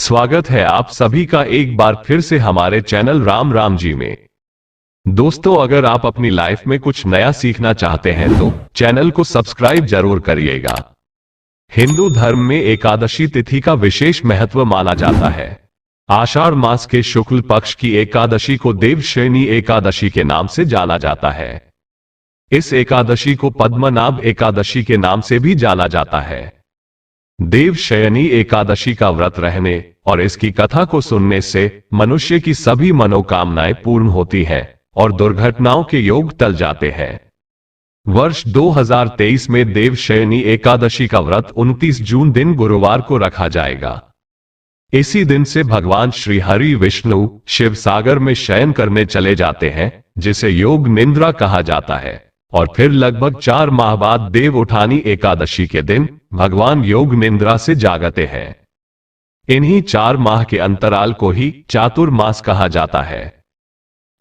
स्वागत है आप सभी का एक बार फिर से हमारे चैनल राम राम जी में। दोस्तों, अगर आप अपनी लाइफ में कुछ नया सीखना चाहते हैं तो चैनल को सब्सक्राइब जरूर करिएगा। हिंदू धर्म में एकादशी तिथि का विशेष महत्व माना जाता है। आषाढ़ मास के शुक्ल पक्ष की एकादशी को देवशयनी एकादशी के नाम से जाना जाता है। इस एकादशी को पद्मनाभ एकादशी के नाम से भी जाना जाता है। देवशयनी एकादशी का व्रत रहने और इसकी कथा को सुनने से मनुष्य की सभी मनोकामनाएं पूर्ण होती हैं और दुर्घटनाओं के योग टल जाते हैं। वर्ष 2023 में देवशयनी एकादशी का व्रत 29 जून दिन गुरुवार को रखा जाएगा। इसी दिन से भगवान श्री हरि विष्णु शिव सागर में शयन करने चले जाते हैं, जिसे योग निद्रा कहा जाता है। और फिर लगभग 4 माह बाद देव उठानी एकादशी के दिन भगवान योग निद्रा से जागते हैं। इन्हीं 4 माह के अंतराल को ही चातुर्मास कहा जाता है।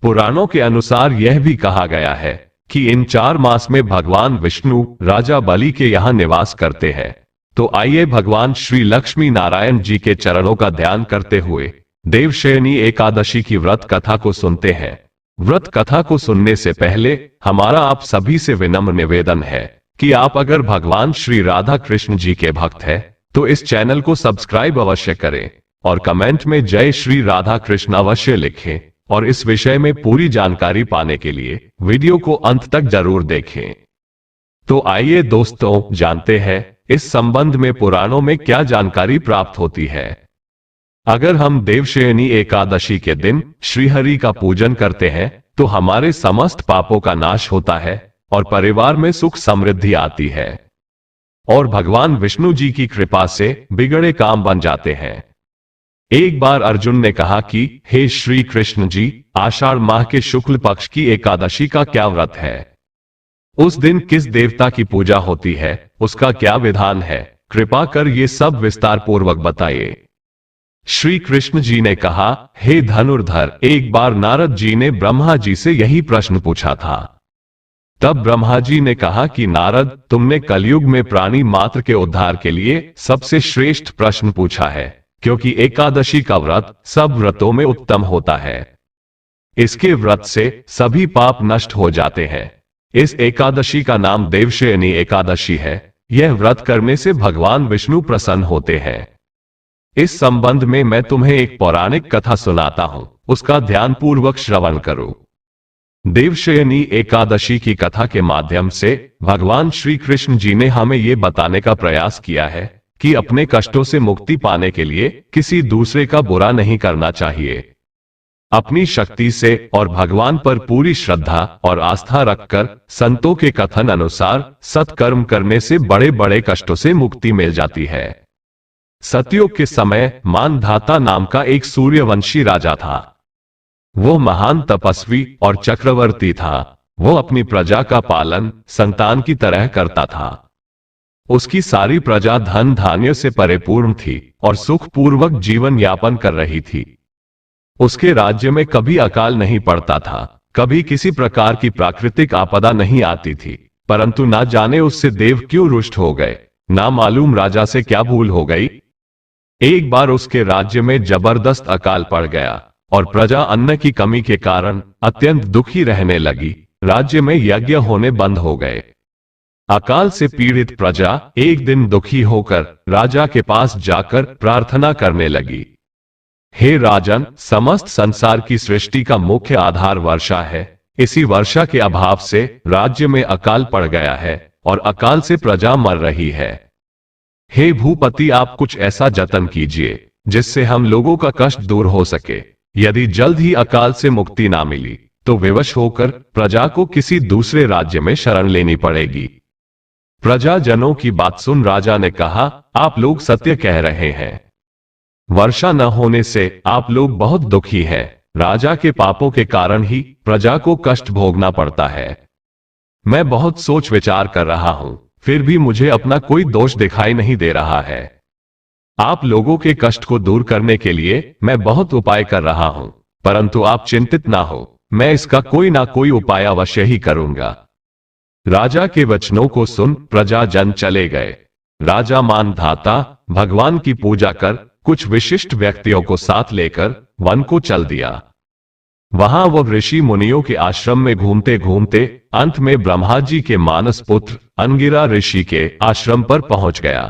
पुराणों के अनुसार यह भी कहा गया है कि इन 4 मास में भगवान विष्णु राजा बलि के यहां निवास करते हैं। तो आइए भगवान श्री लक्ष्मी नारायण जी के चरणों का ध्यान करते हुए देवशयनी एकादशी की व्रत कथा को सुनते हैं। व्रत कथा को सुनने से पहले हमारा आप सभी से विनम्र निवेदन है कि आप अगर भगवान श्री राधा कृष्ण जी के भक्त हैं तो इस चैनल को सब्सक्राइब अवश्य करें और कमेंट में जय श्री राधा कृष्ण अवश्य लिखें। और इस विषय में पूरी जानकारी पाने के लिए वीडियो को अंत तक जरूर देखें। तो आइए दोस्तों, जानते हैं इस संबंध में पुराणों में क्या जानकारी प्राप्त होती है। अगर हम देवशयनी एकादशी के दिन श्रीहरि का पूजन करते हैं तो हमारे समस्त पापों का नाश होता है और परिवार में सुख समृद्धि आती है और भगवान विष्णु जी की कृपा से बिगड़े काम बन जाते हैं। एक बार अर्जुन ने कहा कि हे श्री कृष्ण जी, आषाढ़ माह के शुक्ल पक्ष की एकादशी का क्या व्रत है? उस दिन किस देवता की पूजा होती है? उसका क्या विधान है? कृपा कर ये सब विस्तार पूर्वक बताइए। श्री कृष्ण जी ने कहा, हे धनुर्धर, एक बार नारद जी ने ब्रह्मा जी से यही प्रश्न पूछा था। तब ब्रह्मा जी ने कहा कि नारद, तुमने कलयुग में प्राणी मात्र के उद्धार के लिए सबसे श्रेष्ठ प्रश्न पूछा है, क्योंकि एकादशी का व्रत सब व्रतों में उत्तम होता है। इसके व्रत से सभी पाप नष्ट हो जाते हैं। इस एकादशी का नाम देवशयनी एकादशी है। यह व्रत करने से भगवान विष्णु प्रसन्न होते हैं। इस संबंध में मैं तुम्हें एक पौराणिक कथा सुनाता हूं, उसका ध्यान पूर्वक श्रवण करो। देवशयनी एकादशी की कथा के माध्यम से भगवान श्री कृष्ण जी ने हमें यह बताने का प्रयास किया है कि अपने कष्टों से मुक्ति पाने के लिए किसी दूसरे का बुरा नहीं करना चाहिए। अपनी शक्ति से और भगवान पर पूरी श्रद्धा और आस्था रखकर संतों के कथन अनुसार सत्कर्म करने से बड़े बड़े कष्टों से मुक्ति मिल जाती है। सतयुग के समय मानधाता नाम का एक सूर्यवंशी राजा था। वो महान तपस्वी और चक्रवर्ती था। वो अपनी प्रजा का पालन संतान की तरह करता था। उसकी सारी प्रजा धन धान्य से परिपूर्ण थी और सुखपूर्वक जीवन यापन कर रही थी। उसके राज्य में कभी अकाल नहीं पड़ता था, कभी किसी प्रकार की प्राकृतिक आपदा नहीं आती थी। परंतु ना जाने उससे देव क्यों रुष्ट हो गए, ना मालूम राजा से क्या भूल हो गई। एक बार उसके राज्य में जबरदस्त अकाल पड़ गया और प्रजा अन्न की कमी के कारण अत्यंत दुखी रहने लगी। राज्य में यज्ञ होने बंद हो गए। अकाल से पीड़ित प्रजा एक दिन दुखी होकर राजा के पास जाकर प्रार्थना करने लगी, हे राजन, समस्त संसार की सृष्टि का मुख्य आधार वर्षा है। इसी वर्षा के अभाव से राज्य में अकाल पड़ गया है और अकाल से प्रजा मर रही है। हे भूपति, आप कुछ ऐसा जतन कीजिए जिससे हम लोगों का कष्ट दूर हो सके। यदि जल्द ही अकाल से मुक्ति ना मिली तो विवश होकर प्रजा को किसी दूसरे राज्य में शरण लेनी पड़ेगी। प्रजाजनों की बात सुन राजा ने कहा, आप लोग सत्य कह रहे हैं। वर्षा न होने से आप लोग बहुत दुखी हैं। राजा के पापों के कारण ही प्रजा को कष्ट भोगना पड़ता है। मैं बहुत सोच विचार कर रहा हूं, फिर भी मुझे अपना कोई दोष दिखाई नहीं दे रहा है। आप लोगों के कष्ट को दूर करने के लिए मैं बहुत उपाय कर रहा हूं, परंतु आप चिंतित ना हो, मैं इसका कोई ना कोई उपाय अवश्य ही करूंगा। राजा के वचनों को सुन प्रजाजन चले गए। राजा मानधाता भगवान की पूजा कर कुछ विशिष्ट व्यक्तियों को साथ लेकर वन को चल दिया। वहां वह ऋषि मुनियों के आश्रम में घूमते घूमते अंत में ब्रह्मा जी के मानस पुत्र अंगिरा ऋषि के आश्रम पर पहुंच गया।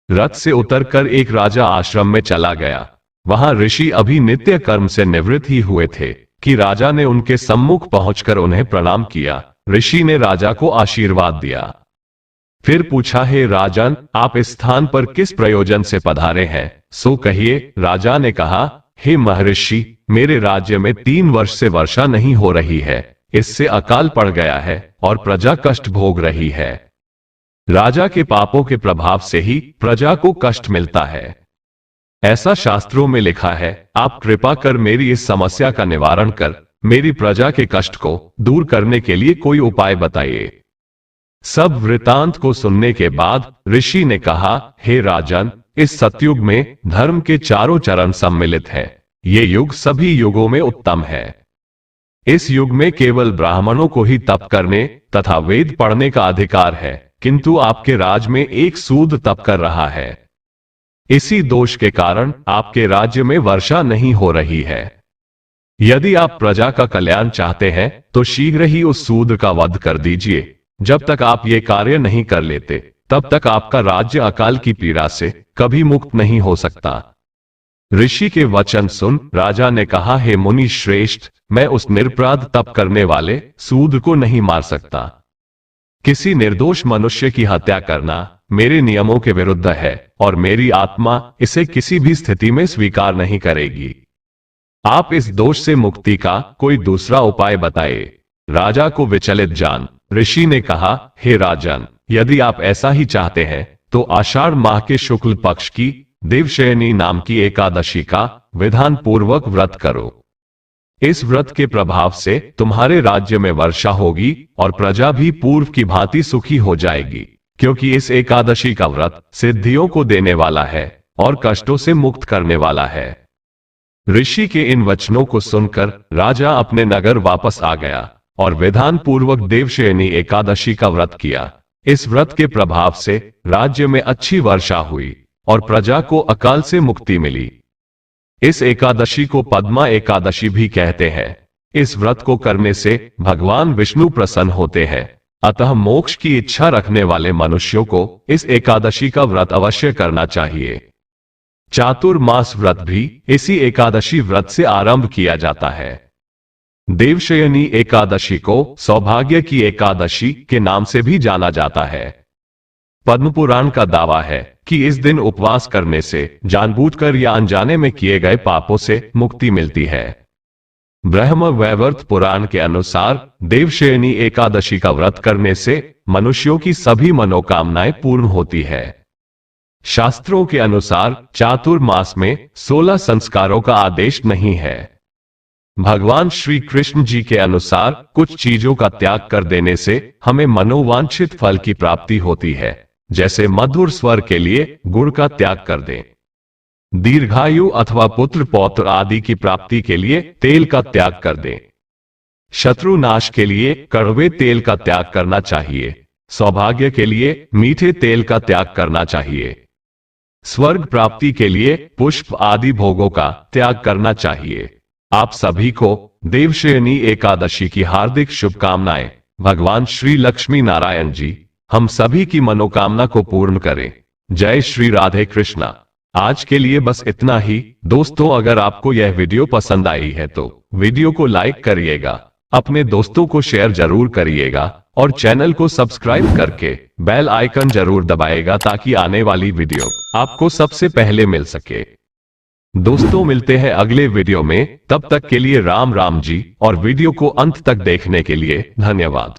रथ से उतरकर एक राजा आश्रम में चला गया। वहां ऋषि अभी नित्य कर्म से निवृत्त ही हुए थे कि राजा ने उनके सम्मुख पहुंचकर उन्हें प्रणाम किया। ऋषि ने राजा को आशीर्वाद दिया। फिर पूछा, हे राजन, आप इस स्थान पर किस प्रयोजन से पधारे हैं, सो कहिए। राजा ने कहा, हे महर्षि, मेरे राज्य में 3 वर्ष से वर्षा नहीं हो रही है। इससे अकाल पड़ गया है और प्रजा कष्ट भोग रही है। राजा के पापों के प्रभाव से ही प्रजा को कष्ट मिलता है। ऐसा शास्त्रों में लिखा है। आप कृपा कर मेरी इस समस्या का निवारण कर मेरी प्रजा के कष्ट को दूर करने के लिए कोई उपाय बताइए। सब वृतांत को सुनने के बाद ऋषि ने कहा, हे राजन, इस सतयुग में धर्म के चारों चरण सम्मिलित हैं। ये युग सभी युगों में उत्तम है। इस युग में केवल ब्राह्मणों को ही तप करने तथा वेद पढ़ने का अधिकार है, किंतु आपके राज में एक सूद तप कर रहा है। इसी दोष के कारण आपके राज्य में वर्षा नहीं हो रही है। यदि आप प्रजा का कल्याण चाहते हैं तो शीघ्र ही उस सूद का वध कर दीजिए। जब तक आप ये कार्य नहीं कर लेते तब तक आपका राज्य अकाल की पीड़ा से कभी मुक्त नहीं हो सकता। ऋषि के वचन सुन राजा ने कहा, हे मुनि श्रेष्ठ, मैं उस निरपराध तप करने वाले सूद को नहीं मार सकता। किसी निर्दोष मनुष्य की हत्या करना मेरे नियमों के विरुद्ध है और मेरी आत्मा इसे किसी भी स्थिति में स्वीकार नहीं करेगी। आप इस दोष से मुक्ति का कोई दूसरा उपाय बताइए। राजा को विचलित जान ऋषि ने कहा, हे राजन, यदि आप ऐसा ही चाहते हैं तो आषाढ़ माह के शुक्ल पक्ष की देवशयनी नाम की एकादशी का विधान पूर्वक व्रत करो। इस व्रत के प्रभाव से तुम्हारे राज्य में वर्षा होगी और प्रजा भी पूर्व की भांति सुखी हो जाएगी, क्योंकि इस एकादशी का व्रत सिद्धियों को देने वाला है और कष्टों से मुक्त करने वाला है। ऋषि के इन वचनों को सुनकर राजा अपने नगर वापस आ गया और विधान पूर्वक देवशयनी एकादशी का व्रत किया। इस व्रत के प्रभाव से राज्य में अच्छी वर्षा हुई और प्रजा को अकाल से मुक्ति मिली। इस एकादशी को पद्मा एकादशी भी कहते हैं। इस व्रत को करने से भगवान विष्णु प्रसन्न होते हैं। अतः मोक्ष की इच्छा रखने वाले मनुष्यों को इस एकादशी का व्रत अवश्य करना चाहिए। चातुर्मास व्रत भी इसी एकादशी व्रत से आरंभ किया जाता है। देवशयनी एकादशी को सौभाग्य की एकादशी के नाम से भी जाना जाता है। पद्म पुराण का दावा है कि इस दिन उपवास करने से जानबूझकर या अनजाने में किए गए पापों से मुक्ति मिलती है। ब्रह्म वैवर्त पुराण के अनुसार देवशयनी एकादशी का व्रत करने से मनुष्यों की सभी मनोकामनाएं पूर्ण होती है। शास्त्रों के अनुसार चातुर्मास में 16 संस्कारों का आदेश नहीं है। भगवान श्री कृष्ण जी के अनुसार कुछ चीजों का त्याग कर देने से हमें मनोवांछित फल की प्राप्ति होती है, जैसे मधुर स्वर के लिए गुड़ का त्याग कर दें। दीर्घायु अथवा पुत्र पौत्र आदि की प्राप्ति के लिए तेल का त्याग कर दें। शत्रु नाश के लिए कड़वे तेल का त्याग करना चाहिए। सौभाग्य के लिए मीठे तेल का त्याग करना चाहिए। स्वर्ग प्राप्ति के लिए पुष्प आदि भोगों का त्याग करना चाहिए। आप सभी को देवशयनी एकादशी की हार्दिक शुभकामनाएं। भगवान श्री लक्ष्मी नारायण जी हम सभी की मनोकामना को पूर्ण करें। जय श्री राधे कृष्णा। आज के लिए बस इतना ही। दोस्तों, अगर आपको यह वीडियो पसंद आई है तो वीडियो को लाइक करिएगा, अपने दोस्तों को शेयर जरूर करिएगा और चैनल को सब्सक्राइब करके बेल आइकन जरूर दबाएगा ताकि आने वाली वीडियो आपको सबसे पहले मिल सके। दोस्तों, मिलते हैं अगले वीडियो में। तब तक के लिए राम राम जी और वीडियो को अंत तक देखने के लिए धन्यवाद।